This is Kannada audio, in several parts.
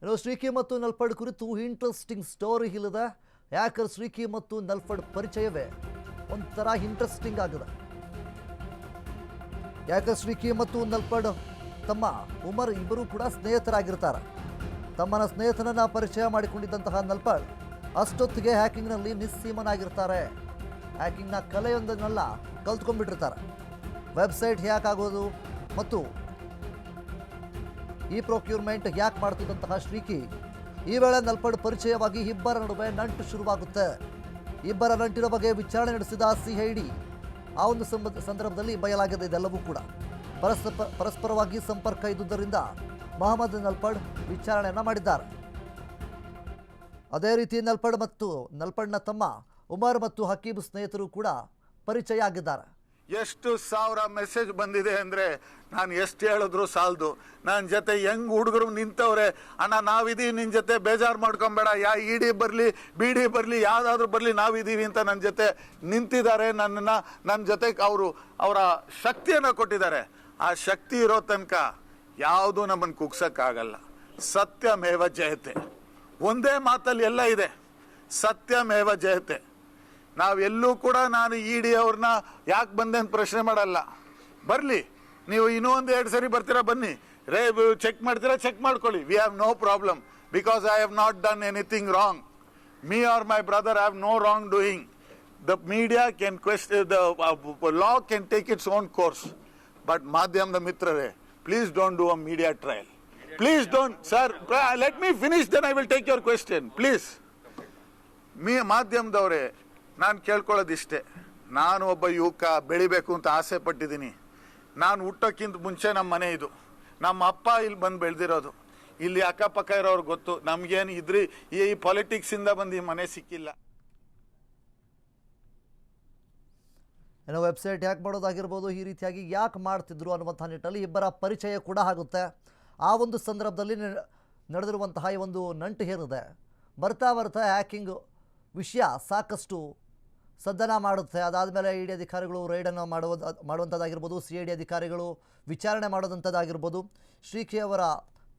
ಇನ್ನು ಶ್ರೀಕಿ ಮತ್ತು ನಲ್ಪಡ್ ಕುರಿತು ಇಂಟ್ರೆಸ್ಟಿಂಗ್ ಸ್ಟೋರಿ ಇಲ್ಲದೆ ಯಾಕರ್ ಶ್ರೀಕಿ ಮತ್ತು ನಲ್ಪಡ್ ಪರಿಚಯವೇ ಒಂಥರ ಇಂಟ್ರೆಸ್ಟಿಂಗ್ ಆಗಿದೆ. ಯಾಕರ್ ಶ್ರೀಕಿ ಮತ್ತು ನಲ್ಪಡ್ ತಮ್ಮ ಉಮರ್ ಇಬ್ಬರು ಕೂಡ ಸ್ನೇಹಿತರಾಗಿರ್ತಾರೆ. ತಮ್ಮನ ಸ್ನೇಹಿತನನ್ನ ಪರಿಚಯ ಮಾಡಿಕೊಂಡಿದ್ದಂತಹ ನಲ್ಪಡ್ ಅಷ್ಟೊತ್ತಿಗೆ ಹ್ಯಾಕಿಂಗ್ನಲ್ಲಿ ನಿಸ್ಸೀಮನಾಗಿರ್ತಾರೆ. ಹ್ಯಾಕಿಂಗ್ನ ಕಲೆಯೊಂದನ್ನೆಲ್ಲ ಕಲ್ತ್ಕೊಂಡ್ಬಿಟ್ಟಿರ್ತಾರೆ. ವೆಬ್ಸೈಟ್ ಹ್ಯಾಕ್ ಆಗೋದು ಮತ್ತು ಈ ಪ್ರೊಕ್ಯೂರ್ಮೆಂಟ್ ಹ್ಯಾಕ್ ಮಾಡ್ತಿದ್ದಂತಹ ಶ್ರೀಕಿ ಈ ವೇಳೆ ನಲ್ಪಡ್ ಪರಿಚಯವಾಗಿ ಇಬ್ಬರ ನಡುವೆ ನಂಟು ಶುರುವಾಗುತ್ತೆ. ಇಬ್ಬರ ನಂಟಿನ ಬಗ್ಗೆ ವಿಚಾರಣೆ ನಡೆಸಿದ ಸಿಐಡಿ ಆ ಒಂದು ಸಂದರ್ಭದಲ್ಲಿ ಬಯಲಾಗಿದೆ. ಇದೆಲ್ಲವೂ ಕೂಡ ಪರಸ್ಪರವಾಗಿ ಸಂಪರ್ಕ ಇದ್ದುದರಿಂದ ಮೊಹಮ್ಮದ್ ನಲ್ಪಡ್ ವಿಚಾರಣೆಯನ್ನು ಮಾಡಿದ್ದಾರೆ. ಅದೇ ರೀತಿ ನಲ್ಪಡ್ನ ತಮ್ಮ ಉಮರ್ ಮತ್ತು ಹಕೀಬ್ ಸ್ನೇಹಿತರು ಕೂಡ ಪರಿಚಯ ಆಗಿದ್ದಾರೆ. ಎಷ್ಟು ಸಾವಿರ ಮೆಸೇಜ್ ಬಂದಿದೆ ಅಂದರೆ ನಾನು ಎಷ್ಟು ಹೇಳಿದ್ರು ಸಾಲದು. ನನ್ನ ಜೊತೆ ಹೆಂಗ್ ಹುಡುಗರು ನಿಂತವ್ರೆ, ಅಣ್ಣ ನಾವಿದ್ದೀವಿ ನಿನ್ನ ಜೊತೆ, ಬೇಜಾರು ಮಾಡ್ಕೊಬೇಡ, ಇಡಿ ಬರಲಿ ಬಿಡಿ ಬರಲಿ ಯಾವುದಾದ್ರೂ ಬರಲಿ ನಾವಿದ್ದೀವಿ ಅಂತ ನನ್ನ ಜೊತೆ ನಿಂತಿದ್ದಾರೆ. ನನ್ನ ಜೊತೆ ಅವರ ಶಕ್ತಿಯನ್ನು ಕೊಟ್ಟಿದ್ದಾರೆ. ಆ ಶಕ್ತಿ ಇರೋ ತನಕ ಯಾವುದೂ ನಮ್ಮನ್ನು ಕುಗ್ಸೋಕ್ಕಾಗಲ್ಲ. ಸತ್ಯಮೇವ ಜಯತೆ, ಒಂದೇ ಮಾತಲ್ಲಿ ಎಲ್ಲ ಇದೆ, ಸತ್ಯಮೇವ ಜಯತೆ. ನಾವೆಲ್ಲೂ ಕೂಡ ನಾನು ಇಡಿ ಅವ್ರನ್ನ ಯಾಕೆ ಬಂದೆ ಅಂತ ಪ್ರಶ್ನೆ ಮಾಡಲ್ಲ. ಬರಲಿ, ನೀವು ಇನ್ನೂ ಒಂದು 2 ಸರಿ ಬರ್ತೀರಾ, ಬನ್ನಿ ಚೆಕ್ ಮಾಡ್ತೀರಾ, ಚೆಕ್ ಮಾಡ್ಕೊಳ್ಳಿ. We have no problem because I have not done anything wrong. Me or my brother have no wrong doing. The media can question, the law can take its own course. But ಮಾಧ್ಯಮದ ಮಿತ್ರರೇ, please don't do a media trial. Please don't sir, let me finish, then I will take your question please. ಮಾಧ್ಯಮದವರೇ, ನಾನು ಕೇಳ್ಕೊಳ್ಳೋದಿಷ್ಟೇ. ನಾನು ಒಬ್ಬ ಯುವಕ, ಬೆಳಿಬೇಕು ಅಂತ ಆಸೆ ಪಟ್ಟಿದ್ದೀನಿ. ನಾನು ಹುಟ್ಟೋಕ್ಕಿಂತ ಮುಂಚೆ ನಮ್ಮ ಮನೆ ಇದು, ನಮ್ಮ ಅಪ್ಪ ಇಲ್ಲಿ ಬಂದು ಬೆಳೆದಿರೋದು. ಇಲ್ಲಿ ಅಕ್ಕಪಕ್ಕ ಇರೋರು ಗೊತ್ತು. ನಮಗೇನು ಈ ಪಾಲಿಟಿಕ್ಸಿಂದ ಬಂದು ಈ ಮನೆ ಸಿಕ್ಕಿಲ್ಲ. ಏನೋ ವೆಬ್ಸೈಟ್ ಯಾಕೆ ಮಾಡೋದಾಗಿರ್ಬೋದು, ಈ ರೀತಿಯಾಗಿ ಯಾಕೆ ಮಾಡ್ತಿದ್ರು ಅನ್ನುವಂಥ ನಿಟ್ಟಲ್ಲಿ ಇಬ್ಬರ ಪರಿಚಯ ಕೂಡ ಆಗುತ್ತೆ. ಆ ಒಂದು ಸಂದರ್ಭದಲ್ಲಿ ನಡೆದಿರುವಂತಹ ಈ ಒಂದು ನಂಟು ಏನಿದೆ, ಬರ್ತಾ ಹ್ಯಾಕಿಂಗ್ ವಿಷಯ ಸಾಕಷ್ಟು ಸದ್ದನ ಮಾಡುತ್ತೆ. ಅದಾದಮೇಲೆ ಇಡಿ ಅಧಿಕಾರಿಗಳು ರೈಡನ್ನು ಮಾಡುವಂಥದ್ದಾಗಿರ್ಬೋದು, CID ಅಧಿಕಾರಿಗಳು ವಿಚಾರಣೆ ಮಾಡೋದಂಥದ್ದಾಗಿರ್ಬೋದು. ಶ್ರೀಕಿ ಅವರ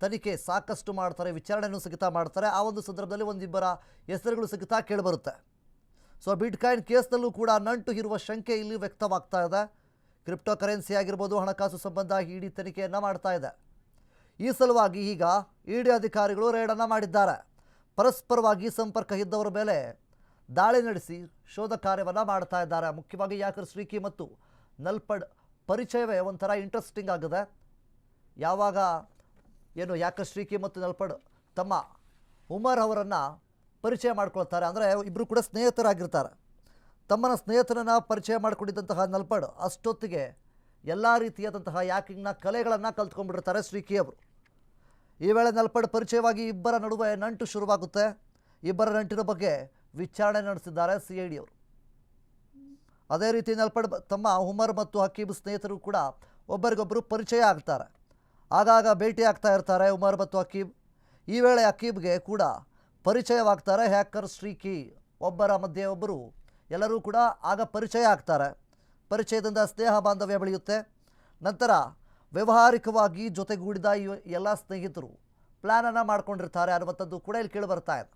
ತನಿಖೆ ಸಾಕಷ್ಟು ಮಾಡ್ತಾರೆ, ವಿಚಾರಣೆಯನ್ನು ಸಹಿತ ಮಾಡ್ತಾರೆ. ಆ ಒಂದು ಸಂದರ್ಭದಲ್ಲಿ ಒಂದಿಬ್ಬರ ಹೆಸರುಗಳು ಸಹಿತ ಕೇಳಿಬರುತ್ತೆ. ಸೊ ಬಿಟ್ಕಾಯಿನ್ ಕೇಸ್ನಲ್ಲೂ ಕೂಡ ನಂಟು ಇರುವ ಶಂಕೆ ಇಲ್ಲಿ ವ್ಯಕ್ತವಾಗ್ತಾ ಇದೆ. ಕ್ರಿಪ್ಟೋ ಕರೆನ್ಸಿ ಆಗಿರ್ಬೋದು, ಹಣಕಾಸು ಸಂಬಂಧ ಇಡಿ ತನಿಖೆಯನ್ನು ಮಾಡ್ತಾ ಇದೆ. ಈ ಸಲುವಾಗಿ ಈಗ ಇಡಿ ಅಧಿಕಾರಿಗಳು ರೈಡನ್ನು ಮಾಡಿದ್ದಾರೆ. ಪರಸ್ಪರವಾಗಿ ಸಂಪರ್ಕ ಇದ್ದವರ ಮೇಲೆ ದಾಳಿ ನಡೆಸಿ ಶೋಧ ಕಾರ್ಯವನ್ನು ಮಾಡ್ತಾ ಇದ್ದಾರೆ. ಮುಖ್ಯವಾಗಿ ಯಾಕರ್ ಶ್ರೀಕಿ ಮತ್ತು ನಲ್ಪಡ್ ಪರಿಚಯವೇ ಒಂಥರ ಇಂಟ್ರೆಸ್ಟಿಂಗ್ ಆಗಿದೆ. ಯಾವಾಗ ಯಾಕರ್ ಶ್ರೀಕಿ ಮತ್ತು ನಲ್ಪಡ್ ತಮ್ಮ ಉಮರ್ ಅವರನ್ನು ಪರಿಚಯ ಮಾಡ್ಕೊಳ್ತಾರೆ, ಅಂದರೆ ಇಬ್ಬರು ಕೂಡ ಸ್ನೇಹಿತರಾಗಿರ್ತಾರೆ. ತಮ್ಮನ ಸ್ನೇಹಿತರನ್ನು ಪರಿಚಯ ಮಾಡಿಕೊಂಡಿದ್ದಂತಹ ನಲ್ಪಡ್ ಅಷ್ಟೊತ್ತಿಗೆ ಎಲ್ಲ ರೀತಿಯಾದಂತಹ ಹ್ಯಾಕಿಂಗ್ನ ಕಲೆಗಳನ್ನು ಕಲ್ತ್ಕೊಂಡ್ಬಿಟ್ಟಿರ್ತಾರೆ ಶ್ರೀಕಿ ಅವರು. ಈ ವೇಳೆ ನಲ್ಪಡ್ ಪರಿಚಯವಾಗಿ ಇಬ್ಬರ ನಡುವೆ ನಂಟು ಶುರುವಾಗುತ್ತೆ. ಇಬ್ಬರ ನಂಟಿನ ಬಗ್ಗೆ ವಿಚಾರಣೆ ನಡೆಸಿದ್ದಾರೆ CID ಅವರು. ಅದೇ ರೀತಿ ನಲ್ಪಡ್ ತಮ್ಮ ಉಮರ್ ಮತ್ತು ಹಕೀಬ್ ಸ್ನೇಹಿತರು ಕೂಡ ಒಬ್ಬರಿಗೊಬ್ಬರು ಪರಿಚಯ ಆಗ್ತಾರೆ. ಆಗಾಗ ಭೇಟಿ ಆಗ್ತಾ ಇರ್ತಾರೆ ಉಮರ್ ಮತ್ತು ಹಕೀಬ್. ಈ ವೇಳೆ ಹಕೀಬ್ಗೆ ಕೂಡ ಪರಿಚಯವಾಗ್ತಾರೆ ಹ್ಯಾಕರ್ ಶ್ರೀಕಿ. ಒಬ್ಬರ ಮಧ್ಯೆ ಒಬ್ಬರು ಎಲ್ಲರೂ ಕೂಡ ಆಗ ಪರಿಚಯ ಆಗ್ತಾರೆ. ಪರಿಚಯದಿಂದ ಸ್ನೇಹ ಬಾಂಧವ್ಯ ಬೆಳೆಯುತ್ತೆ. ನಂತರ ವ್ಯಾವಹಾರಿಕವಾಗಿ ಜೊತೆಗೂಡಿದ ಎಲ್ಲ ಸ್ನೇಹಿತರು ಪ್ಲ್ಯಾನನ್ನು ಮಾಡ್ಕೊಂಡಿರ್ತಾರೆ ಅನ್ನುವಂಥದ್ದು ಕೂಡ ಇಲ್ಲಿ ಕೇಳಿ ಬರ್ತಾ ಇದೆ.